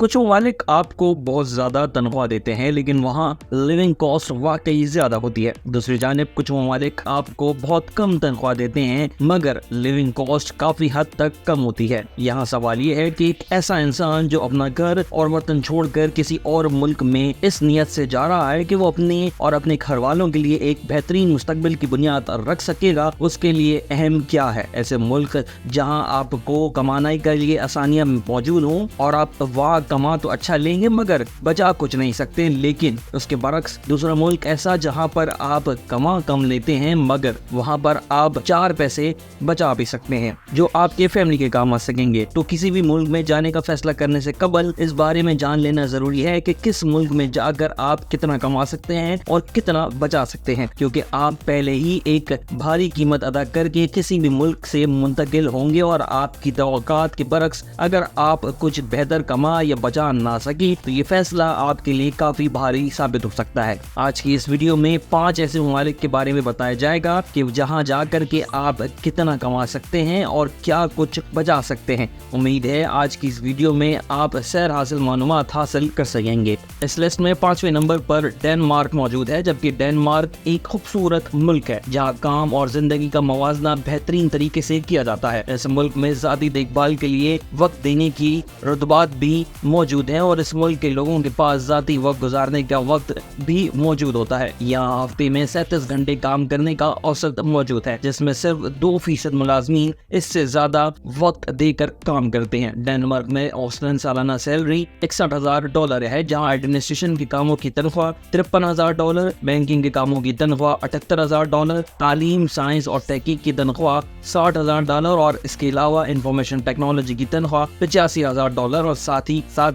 कुछ ममालिक आपको बहुत ज़्यादा तनख्वाह देते हैं लेकिन वहाँ लिविंग कॉस्ट वाकई ज़्यादा होती है। दूसरी जानिब कुछ ममालिक आपको बहुत कम तनख्वाह देते हैं मगर लिविंग कॉस्ट काफ़ी हद तक कम होती है। यहाँ सवाल ये है कि एक ऐसा इंसान जो अपना घर और वतन छोड़कर किसी और मुल्क में इस नियत से जा रहा है कि वो अपने और अपने घर वालों के लिए एक बेहतरीन मुस्तकबिल की बुनियाद रख सकेगा, उसके लिए अहम क्या है। ऐसे मुल्क जहाँ आपको कमाने के लिए आसानियाँ मौजूद हों और आप वहाँ कमा तो अच्छा लेंगे मगर बचा कुछ नहीं सकते, लेकिन उसके बरक्स दूसरा मुल्क ऐसा जहाँ पर आप कमा कम लेते हैं मगर वहाँ पर आप 4 पैसे बचा भी सकते हैं जो आपके फैमिली के काम आ सकेंगे। तो किसी भी मुल्क में जाने का फैसला करने से कबल इस बारे में जान लेना जरूरी है कि किस मुल्क में जाकर आप कितना कमा सकते हैं और कितना बचा सकते हैं, क्योंकि आप पहले ही एक भारी कीमत अदा करके किसी भी मुल्क से मुंतकिल होंगे और आपकी तवक्कात के बरक्स अगर आप कुछ बेहतर कमा या बचा ना सकी तो ये फैसला आपके लिए काफी भारी साबित हो सकता है। आज की इस वीडियो में 5 ऐसे ममालिक के बारे में बताया जाएगा कि जहां जाकर के आप कितना कमा सकते हैं और क्या कुछ बचा सकते हैं। उम्मीद है आज की इस वीडियो में आप सैर हासिल मालूमात हासिल कर सकेंगे। इस लिस्ट में 5वें नंबर पर डेनमार्क मौजूद है, जबकि डेनमार्क एक खूबसूरत मुल्क है जहाँ काम और जिंदगी का मवाजना बेहतरीन तरीके से किया जाता है। इस मुल्क में ज़ाती देखभाल के लिए वक्त देने की रुतबात भी मौजूद है और इस मुल्क के लोगों के पास ज़ाती वक्त गुजारने का वक्त भी मौजूद होता है। यहाँ हफ्ते में 37 घंटे काम करने का औसत मौजूद है, जिसमें सिर्फ 2% मुलाजमीन इससे ज्यादा वक्त देकर काम करते हैं। डेनमार्क में औसतन सालाना सैलरी $61,000 है, जहाँ एडमिनिस्ट्रेशन के कामों की तनख्वाह $53,000, बैंकिंग के कामों की तनख्वाह $78,000, तालीम, साइंस और तहकीक की तनख्वाह $60,000 और इसके अलावा इंफॉर्मेशन टेक्नोलॉजी की तनख्वाह $85,000 और साथ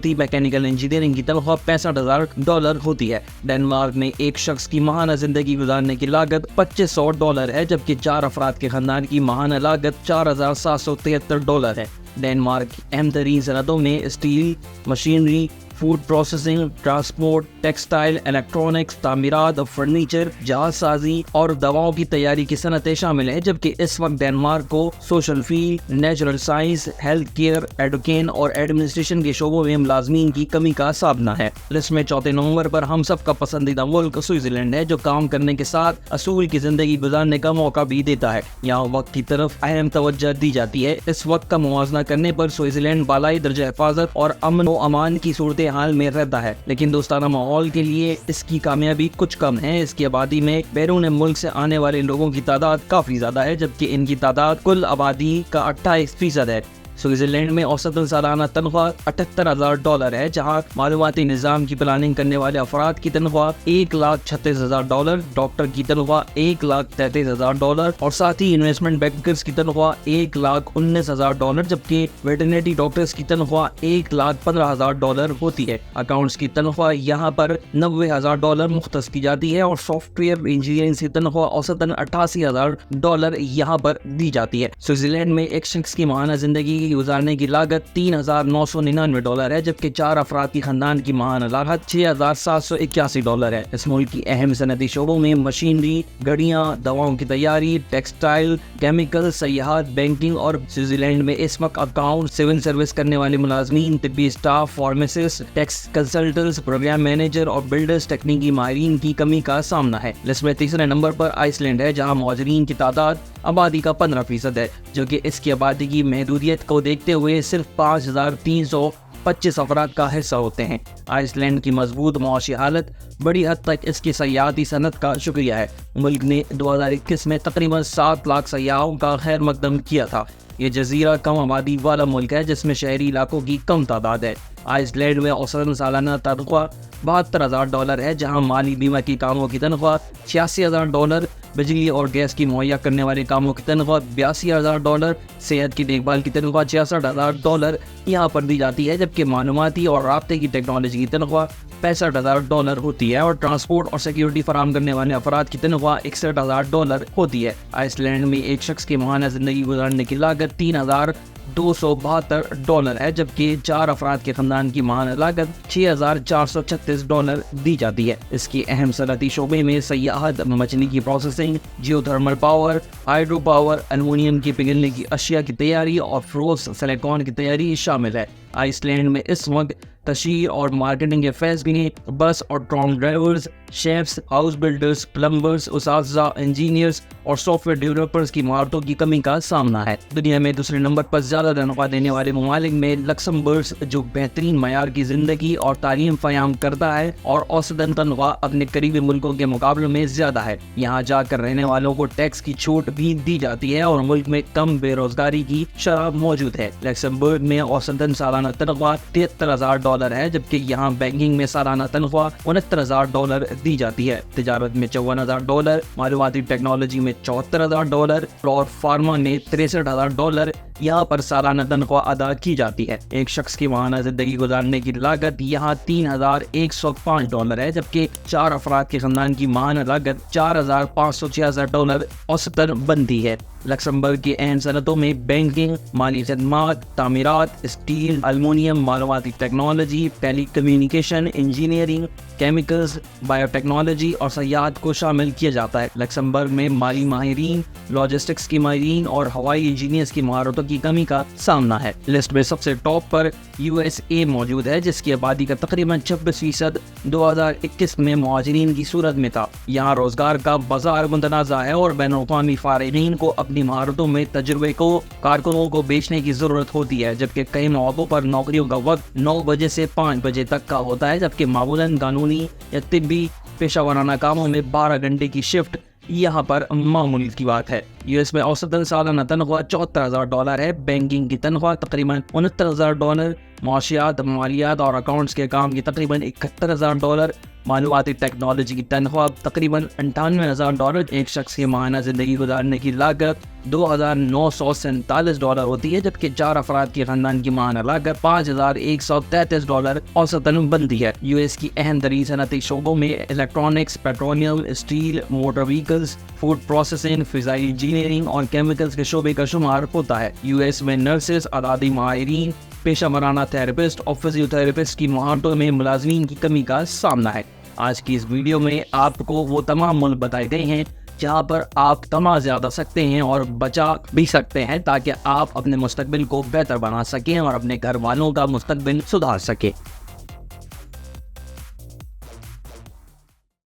ही मैकेनिकल इंजीनियरिंग की तनख्वाह $65,000 होती है। डेनमार्क में एक शख्स की माहाना जिंदगी गुजारने की लागत $2,500 है, जबकि 4 अफराद के खानदान की माहाना लागत $4,773 है। डेनमार्क की अहम तरीन सनतों में steel, machinery, food processing, transport, textile, electronics, तामीरात, फर्नीचर, जहाजसाजी और दवाओं की तैयारी की सनतें शामिल हैं, जबकि इस वक्त डेनमार्क को social field, natural science, health care, education और एडमिनिस्ट्रेशन के शोबों में मुलाजमीन की कमी का सामना है। लिस्ट में 4 नवंबर पर हम सब का पसंदीदा मुल्क स्विट्जरलैंड है, जो काम करने के साथ असूल की जिंदगी गुजारने का मौका भी देता है। यहाँ वक्त की तरफ अहम तवज्जो दी जाती है। इस वक्त का मुवाजना करने पर स्विट्जरलैंड बालाई दर्जा हिफाजत और अमन व अमान की सूरत हाल में रहता है, लेकिन दोस्ताना माहौल के लिए इसकी कामयाबी कुछ कम है। इसकी आबादी में बैरून मुल्क से आने वाले लोगों की तादाद काफी ज्यादा है, जबकि इनकी तादाद कुल आबादी का 28% है। स्विट्जरलैंड में औसतन सालाना तनख्वाह $78,000 है, जहाँ मालूमाती निज़ाम की प्लानिंग करने वाले अफराद की तनख्वाह $1,36,000, डॉक्टर की तनख्वाह $1,33,000 और साथ ही इन्वेस्टमेंट बैंकर्स की तनख्वाह $1,19,000, जबकि वेटरनरी डॉक्टर्स की तनख्वाह $1,15,000 होती है। अकाउंट्स की तनख्वाह यहाँ पर $90,000 मुख्तस की जाती है और सॉफ्टवेयर इंजीनियरिंग की तनख्वाह औसतन $88,000 यहाँ पर दी जाती है। स्विट्जरलैंड में एक शख्स की माहाना जिंदगी गुजारने की लागत $3,999 है, जबकि 4 अफराद की खानदान की माहाना लागत $6,781 है। इस मुल्क की अहम सनती शोबों में मशीनरी, गाड़ियाँ, दवाओं की तैयारी, टेक्सटाइल, केमिकल, सयाहत, बैंकिंग और स्विट्जरलैंड में इस वक्त अकाउंट, सिविल सर्विस करने वाले मुलाजमीन, तिब्बी staff, pharmacist, tax consultants, programme manager और बिल्डर्स, तकनीकी माहिरीन की कमी का सामना है। लिस्ट में 3रे नंबर पर आइसलैंड है, जहाँ मुहाजिरीन की तादाद आबादी का 15% है, जो कि इसकी आबादी की महदूदियत को देखते हुए सिर्फ 5,325 अफराद का हिस्सा होते हैं। आइसलैंड की मजबूत मुआशी हालत बड़ी हद तक इसकी सयाहती सनत का शुक्रिया है। मुल्क ने 2021 में तकरीबन 7 लाख सयाहों का खैर मकदम किया था। ये जजीरा कम आबादी वाला मुल्क है, जिसमें शहरी इलाकों की कम तादाद है। आइसलैंड में औसतन सालाना तनख्वाह $72,000 है, जहाँ माली बीमा की कामों की तनख्वाह $86,000, बिजली और गैस की मुहैया करने वाले कामों की तनख्वाह $82,000, सेहत की देखभाल की तनख्वाह $66,000 यहाँ पर दी जाती है, जबकि मालूमाती और राब्ते की टेक्नोलॉजी की तनख्वाह $65,000 होती है और ट्रांसपोर्ट और सिक्योरिटी फराहम करने वाले अफराद की तनख्वाह $61,000 होती है। आइसलैंड में एक शख्स की माहाना जिंदगी गुजारने की लागत $3,272 है, जबकि 4 अफराद के खानदान की माहाना लागत $6,436 दी जाती है। इसकी अहम सनती शोबे में सयाहत, मछली की processing, geothermal power, hydro power, aluminium की पिघलने की अशिया की तैयारी और फ्रोज सिलिकॉन की तैयारी शामिल है। آئس لینڈ میں اس وقت تشہیر اور مارکیٹنگ کے فیصلے ہیں. بس اور tram drivers, chefs, house builders, plumbers, اساتذہ، انجینئرز اور سافٹ ویئر ڈیولپرز کی مہارتوں کی کمی کا سامنا ہے. دنیا میں دوسرے نمبر پر زیادہ تنخواہ دینے والے ممالک میں لکسمبرگ جو بہترین معیار کی زندگی اور تعلیم فراہم کرتا ہے اور اوسطاً تنخواہ اپنے قریبی ملکوں کے مقابلے میں زیادہ ہے. یہاں جا کر رہنے والوں کو ٹیکس کی چھوٹ بھی دی جاتی ہے اور ملک میں کم بے روزگاری کی شرح موجود ہے. لکسمبرگ میں اوسطاً سالانہ تنخواہ $73,000 ہے، جبکہ یہاں بینکنگ میں سالانہ تنخواہ $69,000 دی جاتی ہے. تجارت میں $54,000، معلوماتی ٹیکنالوجی میں $74,000 اور فارما میں $63,000 یہاں پر سالانہ تنخواہ ادا کی جاتی ہے. ایک شخص کی ماہانہ زندگی گزارنے کی لاگت یہاں $3,105 ہے، جبکہ 4 افراد کے خاندان کی ماہانہ لاگت $4,566 اوسطاً بنتی ہے. لکسمبرگ کی اہم صنعتوں میں بینکنگ، مالی خدمات، تعمیرات، اسٹیل، المونیم، معلوماتی technology, telecommunication, engineering, chemicals, biotechnology اور سیاحت کو شامل کیا جاتا ہے. لکسمبرگ میں مالی ماہرین، لاجسٹکس کی ماہرین اور ہوائی انجینئرز کی مہارتوں کی کمی کا سامنا ہے. لسٹ میں سب سے ٹاپ پر USA موجود ہے، جس کی آبادی کا تقریباً 26% 2021 میں مہاجرین کی صورت میں تھا. یہاں روزگار کا بازار متنازع ہے اور بین الاقوامی فارغین کو اپنی مہارتوں میں تجربے کو کارکنوں کو بیچنے کی ضرورت ہوتی ہے. جبکہ کئی مواقع پر نوکریوں کا وقت 9 بجے سے 5 بجے تک کا ہوتا ہے، جبکہ معمولاً قانونی یا طبی پیشہ ورانہ کاموں میں 12 گھنٹے کی شفٹ یہاں پر معمول کی بات ہے. US میں اوسطاً سالانہ تنخواہ $74,000 ہے. بینکنگ کی تنخواہ تقریباً $69,000، معاشیات، مالیات اور اکاؤنٹس کے کام کی تقریباً $71,000، معلوماتی ٹیکنالوجی کی تنخواہ تقریباً $98,000. ایک شخص کی ماہانہ زندگی گزارنے کی لاگت $2,947 ہوتی ہے، جبکہ 4 افراد کے خاندان کی ماہانہ لاگت $5,133 اوسطاً بنتی ہے. US کی اہم ترین صنعتی شعبوں میں electronics, petroleum, steel, motor vehicles, food processing, فضائی انجینئرنگ اور کیمیکلز کے شعبے کا شمار ہوتا ہے. US میں نرسز، اعدادی ماہرین، پیشہ ورانہ تھراپسٹ اور فزیو تھراپسٹ کی مہارتوں میں ملازمین کی کمی کا سامنا ہے. آج کی اس ویڈیو میں آپ کو وہ تمام ملک بتائے گئے ہیں جہاں پر آپ کما زیادہ سکتے ہیں اور بچا بھی سکتے ہیں، تاکہ آپ اپنے مستقبل کو بہتر بنا سکیں اور اپنے گھر والوں کا مستقبل سدھار سکیں.